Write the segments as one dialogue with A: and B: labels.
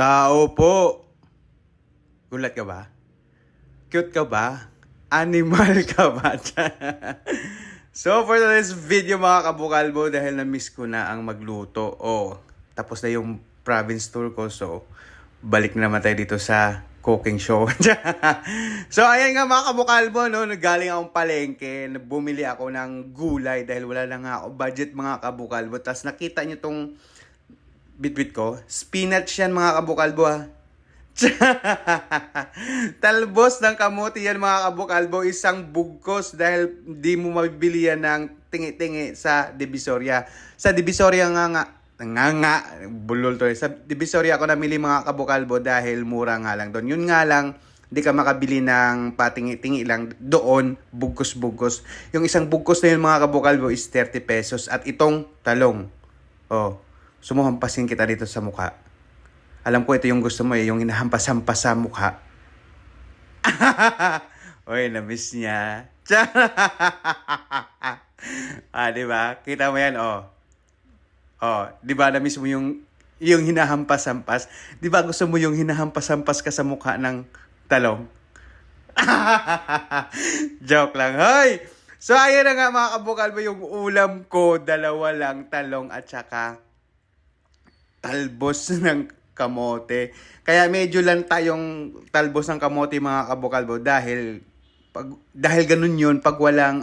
A: Tao po. Gulat ka ba? Cute ka ba? Animal ka ba? So for today's video mga kabukalbo, dahil na-miss ko na ang magluto. Tapos na yung province tour ko. So balik na naman tayo dito sa cooking show. So ayan nga mga kabukalbo, no? Nagaling akong palengke. Bumili ako ng gulay dahil wala lang nga ako budget mga kabukalbo. Tapos nakita nyo tong bitbit ko. Spinach yan mga kabukalbo ha. Talbos ng kamote yan mga kabukalbo. Isang bugkos dahil di mo mabibili yan ng tingi-tingi sa Divisoria. Sa Divisoria nga bulol to. Sa Divisoria ako namili mga kabukalbo dahil mura nga lang doon. Yun nga lang, di ka makabili ng patingi-tingi lang doon, bugkos-bugkos. Yung isang bugkos na yun mga kabukalbo is 30 pesos. At itong talong, sumuhampasin kita dito sa mukha. Alam ko ito yung gusto mo yung hinahampas-hampas sa mukha. Oy, na-miss niya. Diba? Kita mo yan, diba na-miss mo yung hinahampas-hampas? Diba gusto mo yung hinahampas-hampas ka sa mukha ng talong? Joke lang, hoy! So, ayun na nga mga kabukalbo, yung ulam ko, dalawa lang, talong at saka talbos ng kamote. Kaya medyo lang tayong talbos ng kamote mga kabukalbo dahil ganun yun pag walang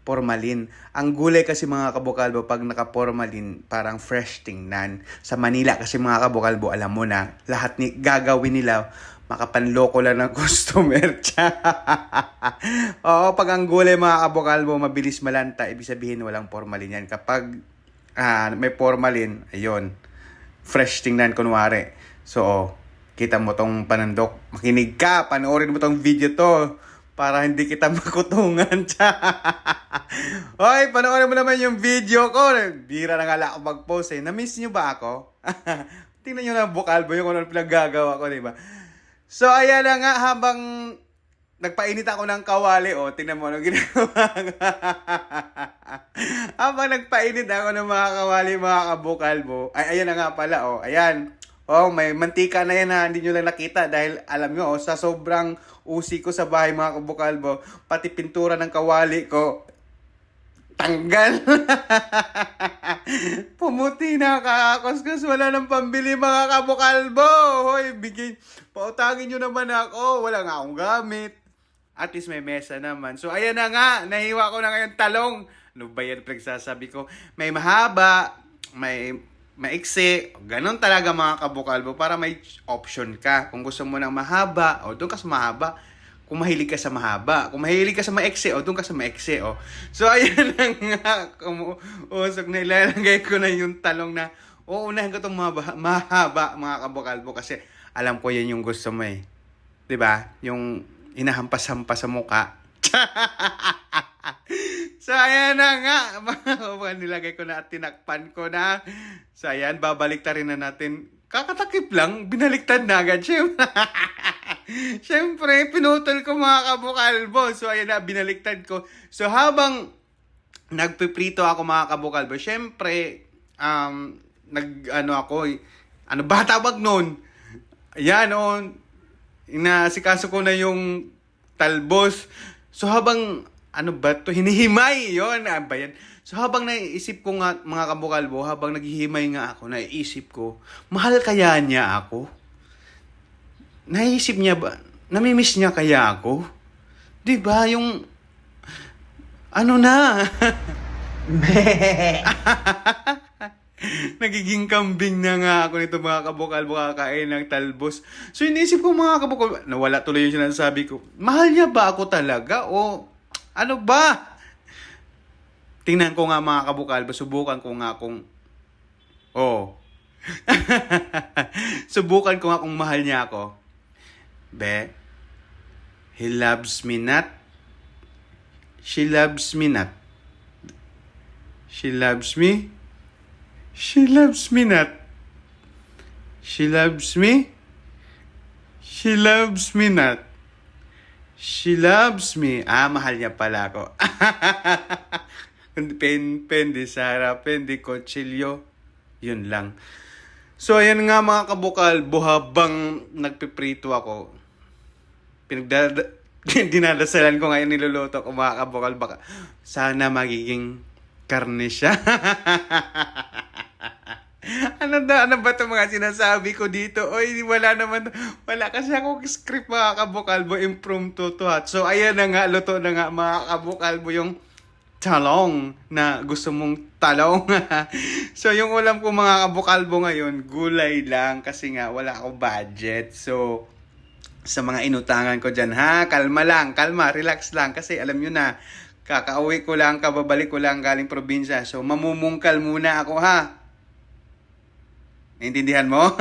A: formalin. Ang gulay kasi mga kabukalbo pag naka-formalin parang fresh tingnan. Sa Manila kasi mga kabukalbo alam mo na lahat gagawin nila makapanloko lang ng customer. Oo, pag ang gulay mga kabukalbo mabilis malanta, ibig sabihin walang formalin yan. Kapag may formalin, ayun, fresh tingnan kunwari. So, kita mo tong panandok. Makinig ka, panoorin mo tong video to para hindi kita makutungan. Hoy, panoorin mo naman yung video ko. Bira na nga lang ako mag-post eh. Na-miss nyo ba ako? Tingnan nyo na bukalbo yung ano pinaggagawa ko, diba? So, ayan na nga, habang nagpainit ako ng kawali, tingnan mo, ginagawa. Habang nagpainit ako ng mga kawali, mga kabukalbo, ayan na nga pala, ayan. May mantika na yan ha, hindi nyo lang nakita dahil alam nyo, sa sobrang usi ko sa bahay mga kabukalbo, pati pintura ng kawali ko, tanggal. Pumuti na kakakos wala nang pambili mga kabukalbo. Hoy, pautangin nyo naman ako, wala nga akong gamit. At least may mesa naman. So, ayan na nga. Nahiwa ko na ngayon talong. Ano ba yan pinagsasabi ko? May mahaba, may maiksi. Ganon talaga mga kabukalbo para may option ka. Kung gusto mo ng mahaba, doon ka sa mahaba. Kung mahilig ka sa mahaba. Kung mahilig ka sa maiksi, doon ka sa maiksi. So, ayan na nga. Usok na ilalagay ko na yung talong na uunahin ko itong mahaba mga kabukalbo kasi alam ko yan yung gusto mo eh. Diba? Yung inahampas-hampas sa mukha. So, ayan na nga. Nilagay ko na at tinakpan ko na. So, ayan, babaliktarin na natin. Kakatakip lang, binaliktad na agad. Siyempre, pinutol ko mga kabukalbo. So, ayan na, binaliktad ko. So, habang nagpiprito ako mga kabukalbo, siyempre, ba tawag nun? Ayan, inasikaso ko na yung talbos. So habang hinihimay yun. Yan? So habang naisip ko nga mga kabukalbo, habang naghihimay nga ako, naisip ko, mahal kaya niya ako? Naisip niya ba? Namimiss niya kaya ako? Diba yung na? Nagiging kambing na nga ako nito mga kabukalbo kakain ng talbos. So iniisip ko mga kabukalbo, nawala tuloy yung sinasabi ko. Mahal niya ba ako talaga? O ano ba? Tingnan ko nga mga kabukalbo, subukan ko nga kung subukan ko nga kung mahal niya ako. He loves me not. She loves me not. She loves me. She loves me not. She loves me. She loves me not. She loves me. Mahal niya pala ako. Pendi Sara, pendi Cochilio. Yun lang. So, ayan nga mga kabukalbo, habang nagpiprito ako, dinadasalan ko ngayon niluluto ko mga kabukalbo. Sana magiging karne siya. Ano ba itong mga sinasabi ko dito? Oy, wala kasi akong script mga kabukalbo, impromptu to ha. So, ayan na nga, luto na nga mga kabukalbo yung talong na gusto mong talong. So, yung ulam ko mga kabukalbo ngayon, gulay lang kasi nga wala akong budget. So, sa mga inutangan ko dyan, ha, kalma, relax lang. Kasi alam nyo na, kakauwi ko lang, kababalik ko lang galing probinsya. So, mamumungkal muna ako, ha. Naintindihan mo?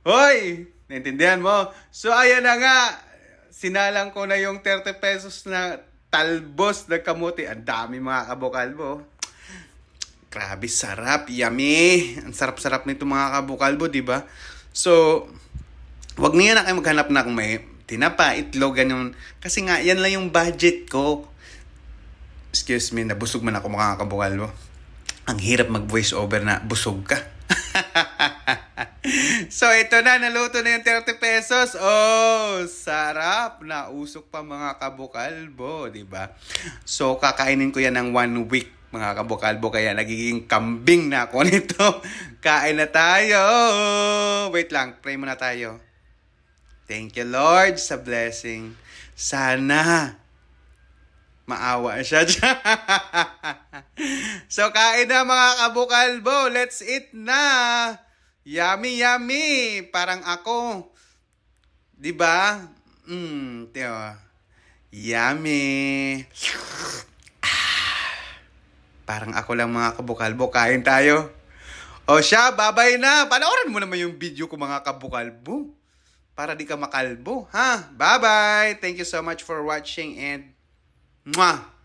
A: Hoy! Naintindihan mo? So, ayan na nga. Sinalang ko na yung 30 pesos na talbos na kamote. Ang dami mga kabukalbo. Grabe, sarap. Yummy. Ang sarap-sarap nito mga kabukalbo, di ba? So, wag niya na kayo maghanap na kung may tinapa, itlog, ganyan. Kasi nga, yan lang yung budget ko. Excuse me, nabusog man ako mga kabukalbo. Ang hirap mag-voice over na busog ka. So, ito na, naluto na yung 30 pesos. Oh, sarap. Nausok pa mga kabukalbo, di ba? So, kakainin ko yan ng 1 week, mga kabukalbo. Kaya nagiging kambing na ako nito. Kain na tayo. Wait lang, pray muna tayo. Thank you, Lord, sa blessing. Sana maawa siya dyan. So, kain na mga kabukalbo. Let's eat na. Yummy, yummy. Parang ako. Diba? Tiyo. Yummy. Parang ako lang mga kabukalbo. Kain tayo. O siya, babay na. Panoorin mo naman yung video ko mga kabukalbo. Para di ka makalbo. Ha? Bye-bye. Thank you so much for watching and mwah!